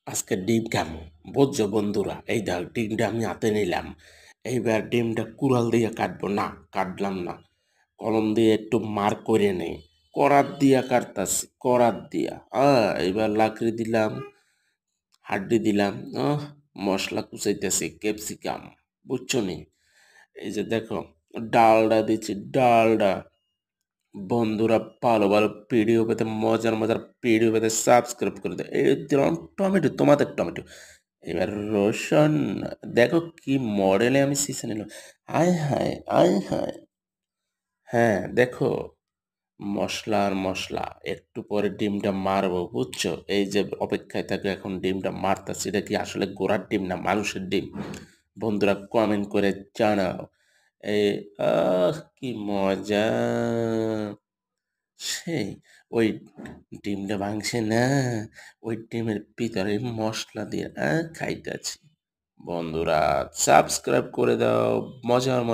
আজকে ডিম খামু। বুঝছো বন্ধুরা? এই দেখ ডিমটা আমি হাতে নিলাম। এইবার ডিমটা কুড়াল দিয়ে কাটবো না, কাটলাম না। কলম দিয়ে একটু মার করে নেই। করাত দিয়া কাটতাছি, করাত দিয়া। এইবার লাকড়ি দিলাম, হাড্ডি দিলাম। মশলা কুচাইতেছি, ক্যাপসিকাম। বুঝছো নি? এই যে দেখো, ডালডা দিচ্ছি, ডালডা। বন্ধুরা, ভালো ভালো ভিডিও পেতে, মজার মজার ভিডিও পেতে সাবস্ক্রাইব করে দেয়। এই দিলাম টমেটো, তোমাদের টমেটো। এবার রসুন। দেখো কি মডেলে আমি সিসে নিলাম। আয় হায়, আয় হায়। হ্যাঁ দেখো, মশলা আর মশলা। একটু পরে ডিমটা মারবো, বুঝছো? এই যে অপেক্ষায় থাকে, এখন ডিমটা মারতাছি। এটা কি আসলে ঘোড়ার ডিম না মানুষের ডিম? বন্ধুরা কমেন্ট করে জানাও। এই কি মজা! সেই ওই ডিমটা ভাঙছে না, ওই ডিমের ভিতরে মশলা দিয়ে খাইতেছি। বন্ধুরা, সাবস্ক্রাইব করে দাও। মজার মজার